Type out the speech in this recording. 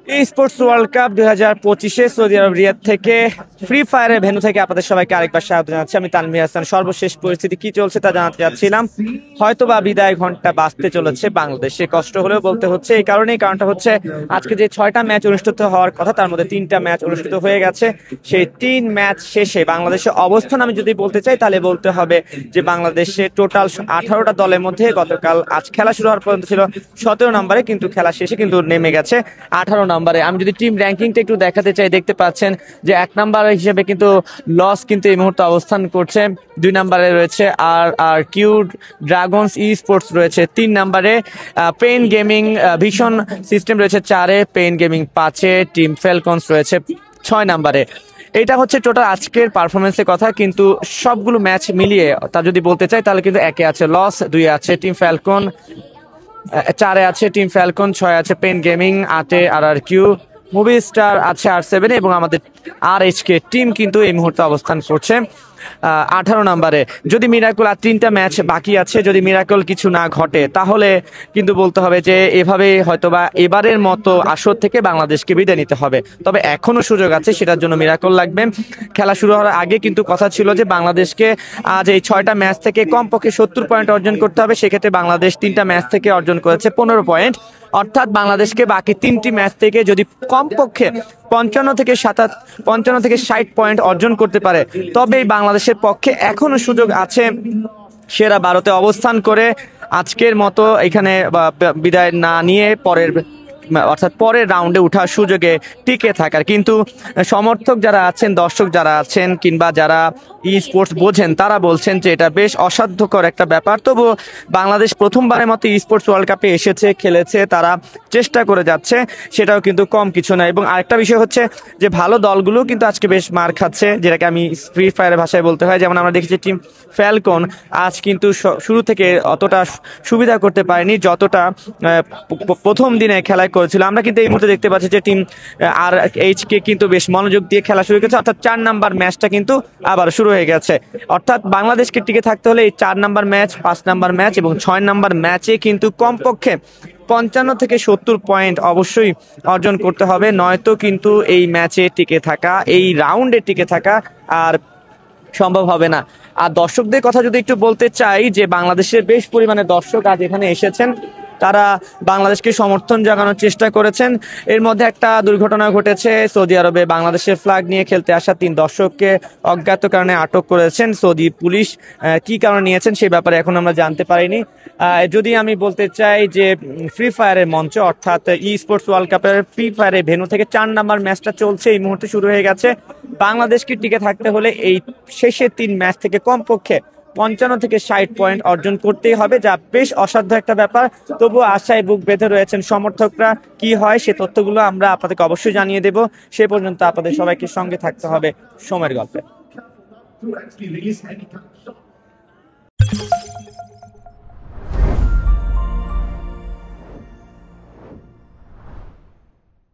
Sports world cup 2025 Saudi আরব রিয়াদ থেকে free ফায়ারের venue থেকে আপনাদের সবাইকে আরেকবার স্বাগত জানাচ্ছি। আমি তানভীর হাসান। সর্বশেষ পরিস্থিতি কি চলছে তা জানাতে চাচ্ছিলাম। হয়তোবা বিদায় ঘন্টা বাজতে চলেছে বাংলাদেশে, কষ্ট হলেও বলতে হচ্ছে। এই কারণটা হচ্ছে আজকে যে 6টা ম্যাচ অনুষ্ঠিত হওয়ার কথা তার মধ্যে 3টা ম্যাচ অনুষ্ঠিত হয়ে গেছে। সেই 3 ম্যাচ শেষে বাংলাদেশের অবস্থান আমি যদি বলতে চাই তাহলে বলতে হবে যে বাংলাদেশে টোটাল 18টা দলের মধ্যে গতকাল আজ খেলা শুরু হওয়ার পর্যন্ত ছিল 17 নম্বরে, কিন্তু খেলা শেষে কিন্তু নেমে গেছে 18 নম্বরে। আমি যদি টিম র্যাঙ্কিংটা একটু দেখাতে চাই, দেখতে পাচ্ছেন যে 1 নাম্বার হিসেবে কিন্তু লস কিন্তু এই মুহূর্তে অবস্থান করছে। 2 নম্বরে রয়েছে আর কিউ ড্রাগনস ই স্পোর্টস রয়েছে 3 নম্বরে, পেইন গেমিং ভিশন সিস্টেম রয়েছে 4-এ, পেইন গেমিং 5-এ, টিম ফ্যালকনস রয়েছে 6 নম্বরে। এটা হচ্ছে টোটাল আজকের পারফরমেন্সের কথা, কিন্তু সবগুলো ম্যাচ মিলিয়ে তা যদি বলতে চাই তাহলে কিন্তু 1-এ আছে লস, 2-এ আছে টিম ফ্যালকন, 4-এ আছে টিম ফ্যালকন, 6-এ আছে পেন গেমিং, 8-এ আর কিউ, মুভি স্টার আছে আর7-এ এবং আমাদের RHK টিম কিন্তু এই মুহূর্তে অবস্থান করছে 18 নম্বরে। যদি মিরাকল আর 3টা ম্যাচ বাকি আছে, যদি মিরাকল কিছু না ঘটে তাহলে কিন্তু বলতে হবে যে এভাবে হয়তোবা এবারের মতো আসর থেকে বাংলাদেশকে বিদায় নিতে হবে। তবে এখনো সুযোগ আছে, সেটার জন্য মিরাকল লাগবে। খেলা শুরু হওয়ার আগে কিন্তু কথা ছিল যে বাংলাদেশকে আজ এই 6টা ম্যাচ থেকে কমপক্ষে 70 পয়েন্ট অর্জন করতে হবে। সেক্ষেত্রে বাংলাদেশ 3টা ম্যাচ থেকে অর্জন করেছে 15 পয়েন্ট, অর্থাৎ বাংলাদেশকে বাকি 3টি ম্যাচ থেকে যদি কমপক্ষে 55 থেকে 60 পয়েন্ট অর্জন করতে পারে তবেই বাংলাদেশের পক্ষে এখনো সুযোগ আছে সেরা 12তে অবস্থান করে আজকের মতো এখানে বিদায় না নিয়ে পরের রাউন্ডে ওঠার সুযোগে টিকে থাকার। কিন্তু সমর্থক যারা আছেন, দর্শক যারা আছেন কিংবা যারা স্পোর্টস বোঝেন তারা বলছেন যে এটা বেশ অসাধ্যকর একটা ব্যাপার। তবুও বাংলাদেশ প্রথমবারের মতো স্পোর্টস ওয়ার্ল্ড কাপে এসেছে, খেলেছে, তারা চেষ্টা করে যাচ্ছে, সেটাও কিন্তু কম কিছু না। এবং আরেকটা বিষয় হচ্ছে যে ভালো দলগুলো কিন্তু আজকে বেশ মার খাচ্ছে, যেটাকে আমি ফ্রি ফায়ারের ভাষায় বলতে হয়। যেমন আমরা দেখেছি টিম ফ্যালকন আজ কিন্তু শুরু থেকে অতটা সুবিধা করতে পারেনি যতটা প্রথম দিনে খেলায় করেছিল। আমরা কিন্তু এই মুহূর্তে দেখতে পাচ্ছি যে টিম RHK কিন্তু বেশ মনোযোগ দিয়ে খেলা শুরু করেছে, অর্থাৎ 4 নাম্বার ম্যাচটা কিন্তু আবার শুরু হয়ে গেছে। অর্থাৎ বাংলাদেশকে টিকে থাকতে হলে এই 4 নাম্বার ম্যাচ, 5 নাম্বার ম্যাচ এবং 6 নাম্বার ম্যাচে কিন্তু কমপক্ষে 55 থেকে 70 পয়েন্ট অবশ্যই অর্জন করতে হবে, নয়তো কিন্তু এই ম্যাচে টিকে থাকা, এই রাউন্ডে টিকে থাকা আর সম্ভব হবে না। আর দর্শকদের কথা যদি একটু বলতে চাই যে বাংলাদেশের বেশ পরিমাণে দর্শক আজ এখানে এসেছেন, তারা বাংলাদেশকে সমর্থন জাগানোর চেষ্টা করেছেন। এর মধ্যে একটা দুর্ঘটনা ঘটেছে, সৌদি আরবে বাংলাদেশের ফ্ল্যাগ নিয়ে খেলতে আসা 3 দর্শককে অজ্ঞাত কারণে আটক করেছেন সৌদি পুলিশ। কি কারণে নিয়েছেন সেই ব্যাপারে এখন আমরা জানতে পারিনি। যদি আমি বলতে চাই যে ফ্রি ফায়ারের মঞ্চ অর্থাৎ স্পোর্টস ওয়ার্ল্ড কাপের ফ্রি ফায়ারের ভেন্যু থেকে 4 নাম্বার ম্যাচটা চলছে, এই মুহূর্তে শুরু হয়ে গেছে। বাংলাদেশকে টিকে থাকতে হলে এই শেষের 3 ম্যাচ থেকে কমপক্ষে 55 থেকে 60 পয়েন্ট অর্জন করতেই হবে, যা বেশ অসাধ্য একটা ব্যাপার। তবুও আশায় বুক বেঁধে রয়েছেন সমর্থকরা। কি হয় সে তথ্যগুলো আমরা আপনাদেরকে অবশ্যই জানিয়ে দেব। সে পর্যন্ত আপনাদের সবাইকে সঙ্গে থাকতে হবে সময়ের গল্পে।